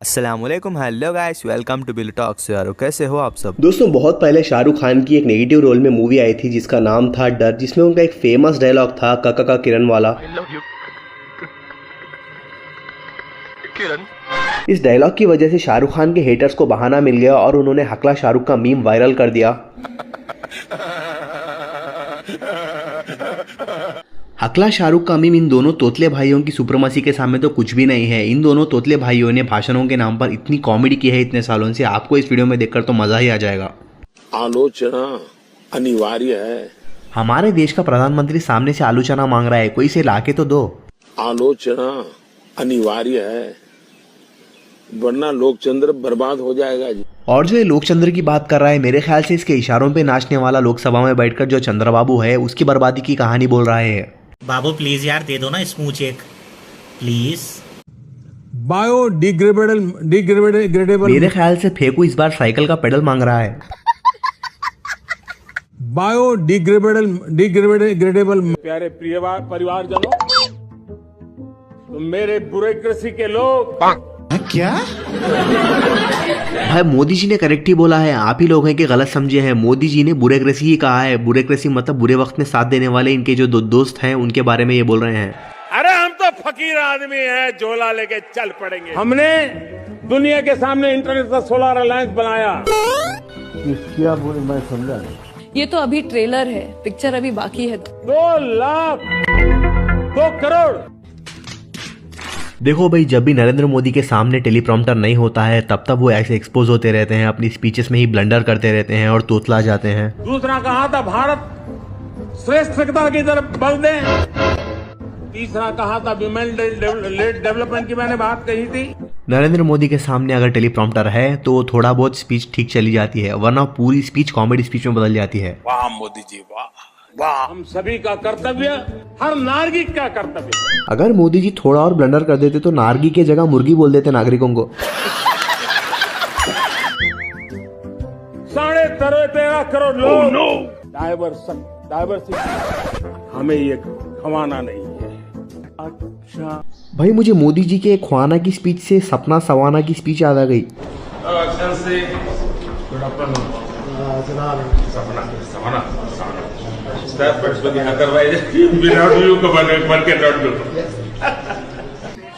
अस्सलामुअलैकुम, hello guys, welcome to Bill Talks. यार कैसे हो आप सब दोस्तों, बहुत पहले शाहरुख खान की एक नेगेटिव रोल में मूवी आई थी जिसका नाम था डर, जिसमें उनका एक फेमस डायलॉग था काका का किरण वाला। इस डायलॉग की वजह से शाहरुख खान के हेटर्स को बहाना मिल गया और उन्होंने हकला शाहरुख का मीम वायरल कर दिया। हकला शाहरुख का मीम इन दोनों तोतले भाइयों की सुप्रीमेसी के सामने तो कुछ भी नहीं है। इन दोनों तोतले भाइयों ने भाषणों के नाम पर इतनी कॉमेडी की है इतने सालों से, आपको इस वीडियो में देखकर तो मजा ही आ जाएगा। आलोचना अनिवार्य है। हमारे देश का प्रधानमंत्री सामने से आलोचना मांग रहा है, कोई इसे लाके तो दो। आलोचना अनिवार्य है, वरना लोकतंत्र बर्बाद हो जाएगा जी। और जो ये लोकचंद्र की बात कर रहा है, मेरे ख्याल से इसके इशारों पे नाचने वाला लोकसभा में बैठकर जो चंद्रबाबू है उसकी बर्बादी की कहानी बोल रहा है। बाबू प्लीज यार दे दो ना स्मूच एक, प्लीज। बायोडिग्रेडेबल मेरे ख्याल से फेकू इस बार साइकिल का पेडल मांग रहा है। बायोडिग्रेडेबल प्यारे परिवारजनों, तो मेरे ब्यूरोक्रेसी के लोग भाई मोदी जी ने करेक्ट ही बोला है, आप ही लोग हैं कि गलत समझे हैं। मोदी जी ने ब्यूरोक्रेसी ही कहा है। ब्यूरोक्रेसी मतलब बुरे वक्त में साथ देने वाले इनके जो दोस्त हैं उनके बारे में ये बोल रहे हैं। अरे हम तो फकीर आदमी हैं, झोला लेके चल पड़ेंगे। हमने दुनिया के सामने इंटरनेशनल सोलर अलायंस बनाया। क्या बोले मैं समझा नहीं। ये तो अभी ट्रेलर है, पिक्चर अभी बाकी है। 2 लाख 2 करोड़। देखो भाई, जब भी नरेंद्र मोदी के सामने टेलीप्रॉम्प्टर नहीं होता है तब वो ऐसे एक्सपोज होते रहते हैं, अपनी स्पीचेस में ही ब्लंडर करते रहते हैं और तोतला जाते हैं। दूसरा कहा था भारत श्रेष्ठता की तरफ बल दे। तीसरा कहा था विमेन डेवलपमेंट की मैंने बात कही थी। नरेंद्र मोदी के सामने अगर टेलीप्रॉम्प्टर है तो थोड़ा बहुत स्पीच ठीक चली जाती है, वरना पूरी स्पीच कॉमेडी स्पीच में बदल जाती है। वाह मोदी जी, वाह वाह। हम सभी का कर्तव्य, हर नागरिक का कर्तव्य। अगर मोदी जी थोड़ा और ब्लंडर कर देते तो नारगी के जगह मुर्गी बोल देते नागरिकों को। 13.5 करोड़ लोग डाइवर्सिटी हमें ये खवाना नहीं है। अच्छा भाई, मुझे मोदी जी के खुआना की स्पीच से सपना सवाना की स्पीच याद आ गई।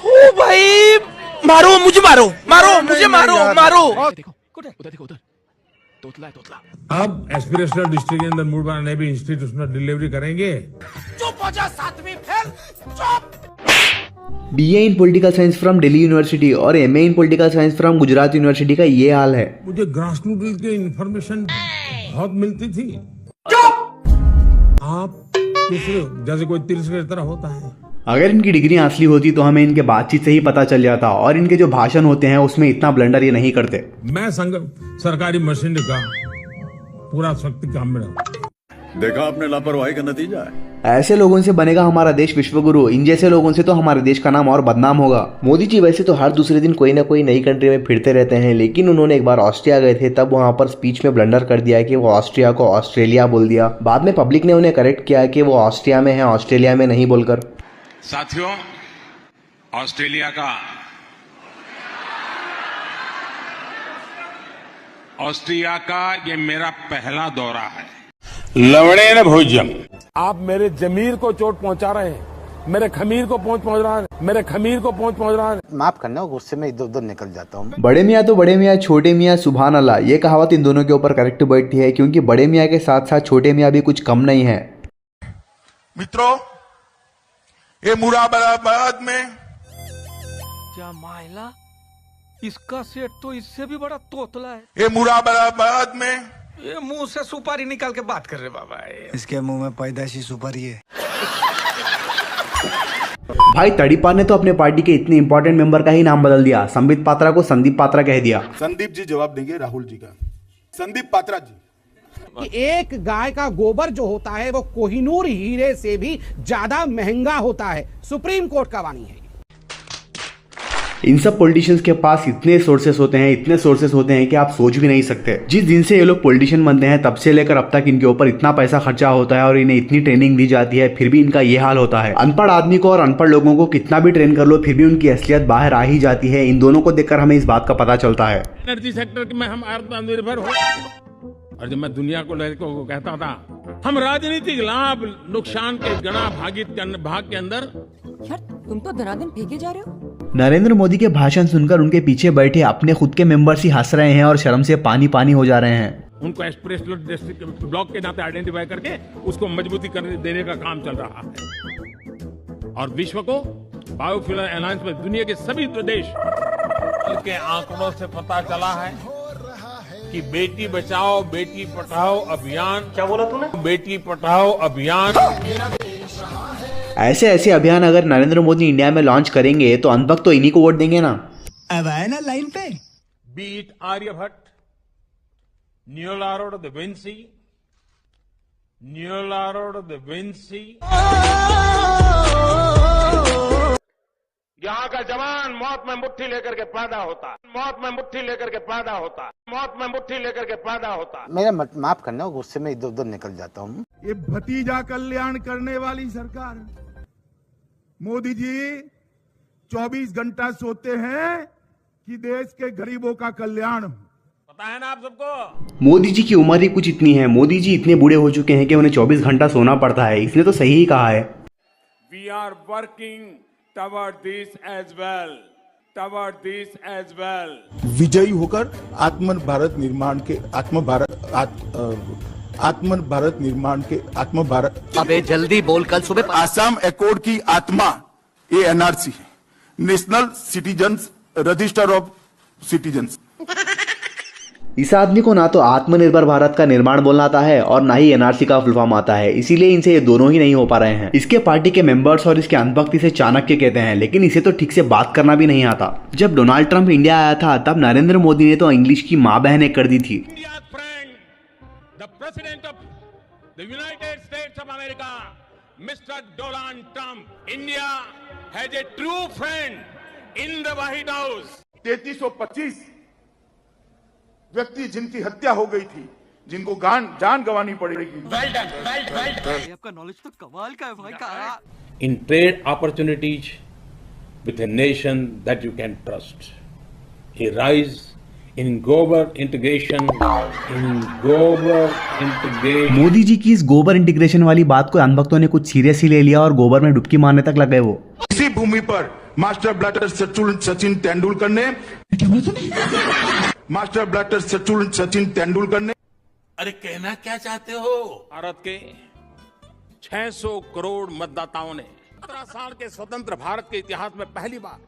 ओ भाई, मारो मुझे, मारो मुझे, मारो। अब एस्पिरेशनल डिस्ट्रिक्ट के अंदर मूड बनाने भी इंस्टीट्यूशनल डिलीवरी करेंगे। चुप हो जा, 7वीं फेल, चुप। BA in political science from Delhi university और MA in political science from Gujarat university का ये हाल है। मुझे ग्रास रूट की इंफॉर्मेशन बहुत मिलती थी। आप जैसे कोई तिरस्कार की तरह होता है। अगर इनकी डिग्री असली होती तो हमें इनके बातचीत से ही पता चल जाता, और इनके जो भाषण होते हैं उसमें इतना ब्लंडर ये नहीं करते। मैं सरकारी मशीनरी का पूरा शक्ति काम में रहा। देखा आपने लापरवाही का नतीजा है। ऐसे लोगों से बनेगा हमारा देश विश्वगुरु। इन जैसे लोगों से तो हमारे देश का नाम और बदनाम होगा। मोदी जी वैसे तो हर दूसरे दिन कोई ना कोई नई कंट्री में फिरते रहते हैं, लेकिन उन्होंने एक बार ऑस्ट्रिया गए थे, तब वहां पर स्पीच में ब्लंडर कर दिया कि वो ऑस्ट्रिया को ऑस्ट्रेलिया बोल दिया। बाद में पब्लिक ने उन्हें करेक्ट किया कि वो ऑस्ट्रिया में है, ऑस्ट्रेलिया में नहीं बोलकर। साथियों, ऑस्ट्रिया का ये मेरा पहला दौरा है। लवणे न भोजम। आप मेरे जमीर को चोट पहुंचा रहे हैं, मेरे खमीर को पहुंच रहा है। माफ करना, गुस्से में इधर उधर निकल जाता हूँ। बड़े मियाँ तो बड़े मियाँ, छोटे मियाँ सुभान अल्लाह, ये कहावत इन दोनों के ऊपर करेक्ट बैठती है, क्योंकि बड़े मियाँ के साथ साथ छोटे मियाँ भी कुछ कम नहीं है। मित्रों, ये मुरादाबाद में क्या मायला, इसका सेठ तो इससे भी बड़ा तोतला है। ये मुरादाबाद में ये मुंह से सुपारी निकाल के बात कर रहे बाबा। इसके मुंह में पैदाइशी सुपारी है। भाई, तड़ीपा ने तो अपने पार्टी के इतने इंपॉर्टेंट मेंबर का ही नाम बदल दिया। संबित पात्रा को संदीप पात्रा कह दिया। संदीप जी जवाब देंगे राहुल जी का। संदीप पात्रा जी, कि एक गाय का गोबर जो होता है वो कोहिनूर हीरे से भी ज्यादा महंगा होता है। सुप्रीम कोर्ट का वाणी है। इन सब पॉलिटिशियंस के पास इतने सोर्सेस होते हैं कि आप सोच भी नहीं सकते। जिस दिन से ये लोग पॉलिटिशियन बनते हैं तब से लेकर अब तक इनके ऊपर इतना पैसा खर्चा होता है और इन्हें इतनी ट्रेनिंग दी जाती है, फिर भी इनका ये हाल होता है। अनपढ़ आदमी को और अनपढ़ लोगों को कितना भी ट्रेन कर लो फिर भी उनकी असलियत बाहर आ ही जाती है। इन दोनों को देखकर हमें इस बात का पता चलता है। एनर्जी सेक्टर में हम आत्मनिर्भर हो, और जब मैं दुनिया को लड़कों को कहता था हम राजनीतिक लाभ नुकसान के गणा भाग के अंदर, यार तुम तो धनाधन फेंके जा रहे हो। नरेंद्र मोदी के भाषण सुनकर उनके पीछे बैठे अपने खुद के मेंबर्स ही हंस रहे हैं और शर्म से पानी पानी हो जा रहे हैं। उनको एक्सप्रेशनल डिस्ट्रिक्ट ब्लॉक के नाते आइडेंटिफाई करके उसको मजबूती करने देने का काम चल रहा है। और विश्व को बायोफ्यूल अलायंस में दुनिया के सभी देश के आंकड़ों से पता चला है कि बेटी बचाओ बेटी पढ़ाओ अभियान, क्या बोला तूने, बेटी पढ़ाओ अभियान, ऐसे अभियान अगर नरेंद्र मोदी इंडिया में लॉन्च करेंगे तो अंत तक तो इन्हीं को वोट देंगे ना। अब आए ना लाइन पे। Beat Aryabhata, Leonardo da Vinci, यहाँ का जवान मौत में मुट्ठी लेकर के पैदा होता है, मेरा माफ करना, गुस्से में इधर उधर निकल जाता हूँ। ये भतीजा कल्याण करने वाली सरकार। मोदी जी 24 घंटा सोते हैं कि देश के गरीबों का कल्याण हो। पता है ना आप सबको। मोदी जी की उम्र ही कुछ इतनी है, मोदी जी इतने बूढ़े हो चुके हैं कि उन्हें 24 घंटा सोना पड़ता है। इसने तो सही ही कहा है। We are working toward this as well. विजयी होकर आत्म भारत निर्माण के अबे जल्दी बोल, कल सुबह आसाम अकॉर्ड की आत्मा ये एनआरसी है, national citizens register of citizens. इस आदमी को ना तो आत्मनिर्भर भारत का निर्माण बोलना आता है और ना ही एनआरसी का फुल फॉर्म आता है, इसीलिए इनसे ये दोनों ही नहीं हो पा रहे हैं। इसके पार्टी के मेंबर्स और इसके अंधभक्ति से चाणक्य कहते हैं, लेकिन इसे तो ठीक से बात करना भी नहीं आता। जब डोनाल्ड ट्रंप इंडिया आया था तब नरेंद्र मोदी ने तो इंग्लिश की माँ बहनें कर दी थी। Mister Donald Trump, India has a true friend in the white house. 3325 व्यक्ति जिनकी हत्या हो गई थी, जिनको जान गंवानी पड़ेगी। आपका नॉलेज तो कमाल का है भाई का। In trade opportunities with a nation that you can trust, a rise in global integration. Modi ji की इस गोबर इंटीग्रेशन वाली बात को अनभक्तों ने कुछ सीरियस ही ले लिया और गोबर में डुबकी मारने तक लग गए। वो इसी भूमि पर मास्टर ब्लास्टर सचिन तेंदुलकर ने अरे कहना क्या चाहते हो? भारत के 600 करोड़ मतदाताओं ने 17 साल के स्वतंत्र भारत के इतिहास में पहली बार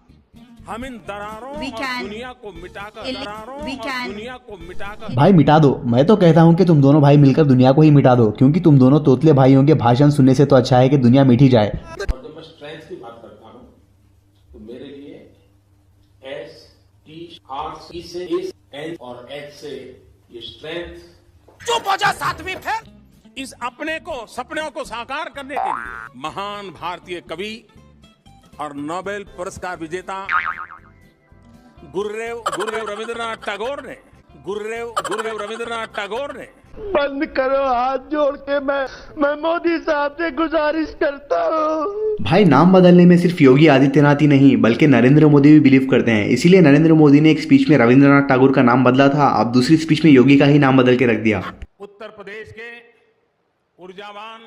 हम इन दरारों और दुनिया को मिटाकर भाई मिटा दो। मैं तो कहता हूँ कि तुम दोनों भाई मिलकर दुनिया को ही मिटा दो, क्योंकि तुम दोनों तोतले भाइयों के भाषण सुनने से तो अच्छा है कि दुनिया मिटी जाए। और जब मैं स्ट्रेंथ की बात करता हूँ तो मेरे लिए STR से N और H से ये स्ट्रेंथ। चुप हो जा सातवीं फेर। इस अपने को सपनों को साकार करने के लिए महान भारतीय कवि और नोबेल पुरस्कार विजेता गुरुदेव रविंद्रनाथ टैगोर ने बंद करो हाथ जोड़ के, मैं मोदी साहब से गुजारिश करता हूँ। भाई नाम बदलने में सिर्फ योगी आदित्यनाथ ही नहीं बल्कि नरेंद्र मोदी भी बिलीव करते हैं, इसीलिए नरेंद्र मोदी ने एक स्पीच में रविंद्रनाथ टैगोर का नाम बदला था, अब दूसरी स्पीच में योगी का ही नाम बदल के रख दिया। उत्तर प्रदेश के ऊर्जावान,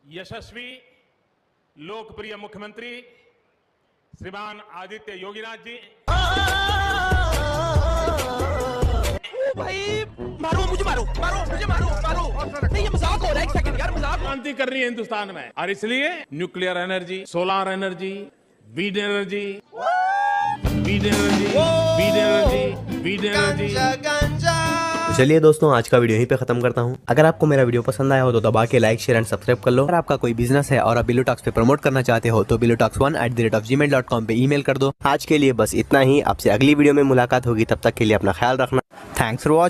यशस्वी, लोकप्रिय मुख्यमंत्री श्रीमान आदित्य योगीनाथ जी। भाई मारो मुझे, मारो नहीं, ये मजाक हो रहा है। एक सेकंड यार, मजाक। क्रांति कर रही है हिंदुस्तान में, और इसलिए nuclear energy, solar energy, wind energy. चलिए दोस्तों, आज का वीडियो यहीं पे खत्म करता हूँ। अगर आपको मेरा वीडियो पसंद आया हो तो दबा के लाइक, शेयर एंड सब्सक्राइब कर लो। अगर आपका कोई बिजनेस है और आप बिलोटॉक्स पे प्रमोट करना चाहते हो तो bilotalks1@gmail.com पे ईमेल कर दो। आज के लिए बस इतना ही। आपसे अगली वीडियो में मुलाकात होगी, तब तक के लिए अपना ख्याल रखना। Thanks for watching.